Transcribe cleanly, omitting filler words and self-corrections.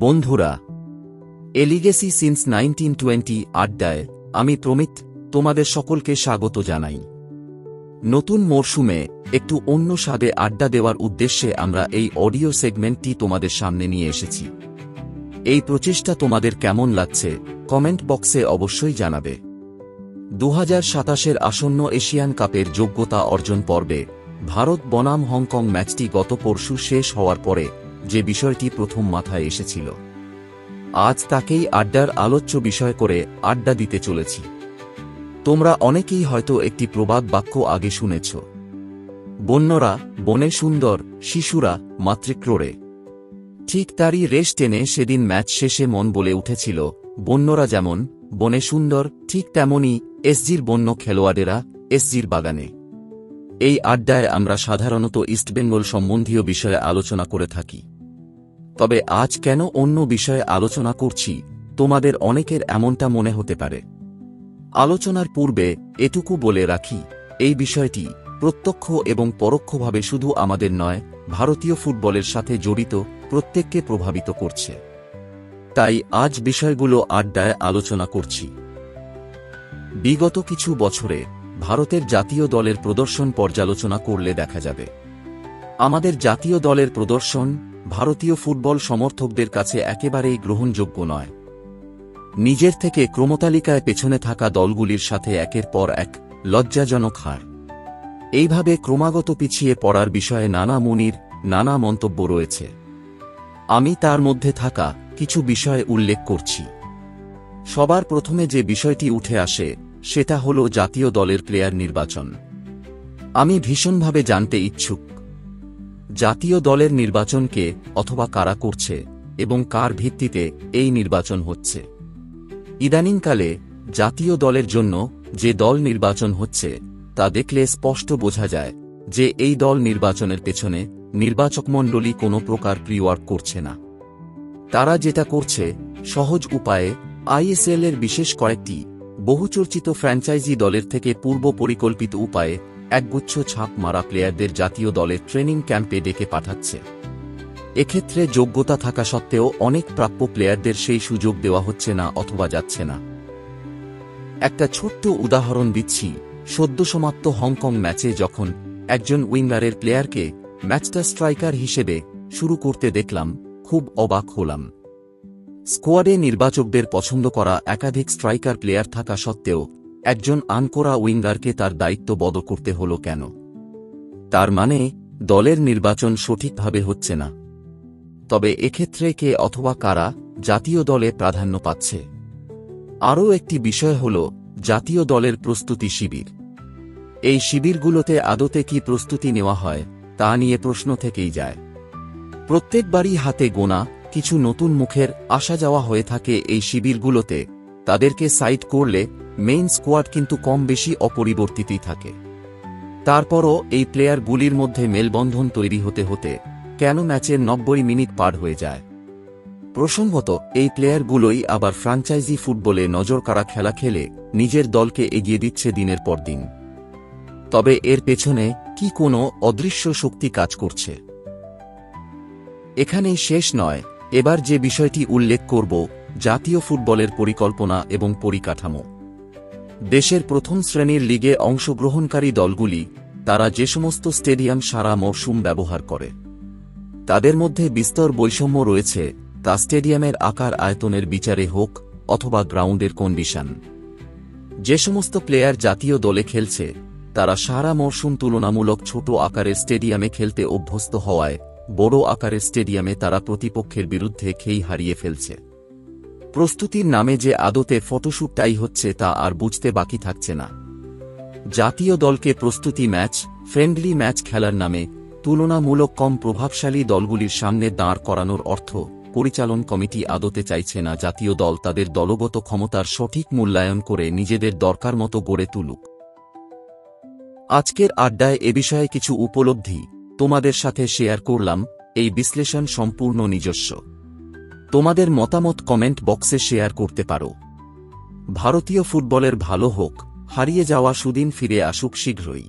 বন্ধুরা, এলিগেসি সিন্স 1920 আড্ডায় আমি প্রমিত তোমাদের সকলকে স্বাগত জানাই। নতুন মরশুমে একটু অন্য স্বাদে আড্ডা দেওয়ার উদ্দেশ্যে আমরা এই অডিও সেগমেন্টটি তোমাদের সামনে নিয়ে এসেছি। এই প্রচেষ্টা তোমাদের কেমন লাগছে কমেন্ট বক্সে অবশ্যই জানাবে। 2027-এর আসন্ন এশিয়ান কাপের যোগ্যতা অর্জন পর্বে ভারত বনাম হংকং ম্যাচটি গত পরশু শেষ হওয়ার পরে যে বিষয়টি প্রথম মাথায় এসেছিল, আজ তাকেই আড্ডার আলোচ্য বিষয় করে আড্ডা দিতে চলেছি। তোমরা অনেকেই হয়তো একটি প্রবাদ বাক্য আগে শুনেছ, বন্যরা বনে সুন্দর, শিশুরা মাতৃক্রোড়ে। ঠিক তারই রেশ টেনে সেদিন ম্যাচ শেষে মন বলে উঠেছিল, বন্যরা যেমন বনে সুন্দর, ঠিক তেমনই এসজির বন্য খেলোয়াড়েরা এসজির বাগানে। এই আড্ডায় আমরা সাধারণত ইস্টবেঙ্গল সম্বন্ধীয় বিষয়ে আলোচনা করে থাকি, তবে আজ কেন অন্য বিষয়ে আলোচনা করছি তোমাদের অনেকের এমনটা মনে হতে পারে। আলোচনার পূর্বে এটুকু বলে রাখি, এই বিষয়টি প্রত্যক্ষ এবং পরোক্ষভাবে শুধু আমাদের নয়, ভারতীয় ফুটবলের সাথে জড়িত প্রত্যেককে প্রভাবিত করছে। তাই আজ বিষয়গুলো আড্ডায় আলোচনা করছি। বিগত কিছু বছরে ভারতের জাতীয় দলের প্রদর্শন পর্যালোচনা করলে দেখা যাবে, আমাদের জাতীয় দলের প্রদর্শন ভারতীয় ফুটবল সমর্থকদের কাছে একেবারেই গ্রহণযোগ্য নয়। নিজের থেকে ক্রমতালিকায় পেছনে থাকা দলগুলির সাথে একের পর এক লজ্জাজনক হার। এইভাবে ক্রমাগত পিছিয়ে পড়ার বিষয়ে নানা মুনির নানা মন্তব্য রয়েছে। আমি তার মধ্যে থাকা কিছু বিষয়ে উল্লেখ করছি। সবার প্রথমে যে বিষয়টি উঠে আসে সেটা হল জাতীয় দলের প্লেয়ার নির্বাচন। আমি ভীষণভাবে জানতে ইচ্ছুক, জাতীয় দলের নির্বাচনকে অথবা কারা করছে এবং কার ভিত্তিতে এই নির্বাচন হচ্ছে। ইদানিংকালে জাতীয় দলের জন্য যে দল নির্বাচন হচ্ছে তা দেখলে স্পষ্ট বোঝা যায় যে এই দল নির্বাচনের পেছনে নির্বাচকমণ্ডলী কোনো প্রকার প্রিওয়ার্ক করছে না। তারা যেটা করছে, সহজ উপায়ে আইএসএল এর বিশেষ কয়েকটি বহুচর্চিত ফ্র্যাঞ্চাইজি দলের থেকে পূর্ব পরিকল্পিত উপায়ে একগুচ্ছ ছাপ মারা প্লেয়ারদের জাতীয় দলের ট্রেনিং ক্যাম্পে ডেকে পাঠাচ্ছে। এক্ষেত্রে যোগ্যতা থাকা সত্ত্বেও অনেক প্রাপ্য প্লেয়ারদের সেই সুযোগ দেওয়া হচ্ছে না অথবা যাচ্ছে না। একটা ছোট্ট উদাহরণ দিচ্ছি, সদ্য সমাপ্ত হংকং ম্যাচে যখন একজন উইঙ্গারের প্লেয়ারকে ম্যাচটা স্ট্রাইকার হিসেবে শুরু করতে দেখলাম, খুব অবাক হলাম। স্কোয়াডে নির্বাচকদের পছন্দ করা একাধিক স্ট্রাইকার প্লেয়ার থাকা সত্ত্বেও একজন আনকোরা উইঙ্গারকে তার দায়িত্ব বদল করতে হল কেন? তার মানে দলের নির্বাচন সঠিকভাবে হচ্ছে না। তবে এক্ষেত্রে কে অথবা কারা জাতীয় দলে প্রাধান্য পাচ্ছে? আরও একটি বিষয় হল জাতীয় দলের প্রস্তুতি শিবির। এই শিবিরগুলোতে আদতে কি প্রস্তুতি নেওয়া হয় তা নিয়ে প্রশ্ন থেকেই যায়। প্রত্যেকবারই হাতে গোনা কিছু নতুন মুখের আসা যাওয়া হয়ে থাকে এই শিবিরগুলোতে। তাদেরকে সাইড করলে মেইন স্কোয়াড কিন্তু কম বেশি অপরিবর্তিতই থাকে। তারপরও এই প্লেয়ারগুলির মধ্যে মেলবন্ধন তৈরি হতে হতে কেন ম্যাচের 90 মিনিট পার হয়ে যায়? প্রসঙ্গত এই প্লেয়ারগুলোই আবার ফ্র্যাঞ্চাইজি ফুটবলে নজরকাড়া খেলা খেলে নিজের দলকে এগিয়ে দিচ্ছে দিনের পর দিন। তবে এর পেছনে কি কোনো অদৃশ্য শক্তি কাজ করছে? এখানেই শেষ নয়, এবার যে বিষয়টি উল্লেখ করব, জাতীয় ফুটবলের পরিকল্পনা এবং পরিকাঠামো। দেশের প্রথম শ্রেণীর লিগে অংশগ্রহণকারী দলগুলি তারা যে সমস্ত স্টেডিয়াম সারা মরশুম ব্যবহার করে, তাদের মধ্যে বিস্তর বৈষম্য রয়েছে, তা স্টেডিয়ামের আকার আয়তনের বিচারে হোক অথবা গ্রাউন্ডের কন্ডিশন। যে সমস্ত প্লেয়ার জাতীয় দলে খেলছে তারা সারা মরশুম তুলনামূলক ছোট আকারের স্টেডিয়ামে খেলতে অভ্যস্ত হওয়ায় বড় আকারের স্টেডিয়ামে তারা প্রতিপক্ষের বিরুদ্ধে খেই হারিয়ে ফেলছে। প্রস্তুতির নামে যে আদতে ফটোশ্যুটটাই হচ্ছে তা আর বুঝতে বাকি থাকছে না। জাতীয় দলকে প্রস্তুতি ম্যাচ, ফ্রেন্ডলি ম্যাচ খেলার নামে তুলনামূলক কম প্রভাবশালী দলগুলির সামনে দাঁড় করানোর অর্থ পরিচালন কমিটি আদতে চাইছে না জাতীয় দল তাদের দলগত ক্ষমতার সঠিক মূল্যায়ন করে নিজেদের দরকার মতো গড়ে তুলুক। আজকের আড্ডায় এ বিষয়ে কিছু উপলব্ধি তোমাদের সাথে শেয়ার করলাম। এই বিশ্লেষণ সম্পূর্ণ নিজস্ব। তোমাদের মতামত কমেন্ট বক্সে শেয়ার করতে পারো। ভারতীয় ফুটবলের ভালো হোক, হারিয়ে যাওয়া সুদিন ফিরে আসুক শীঘ্রই।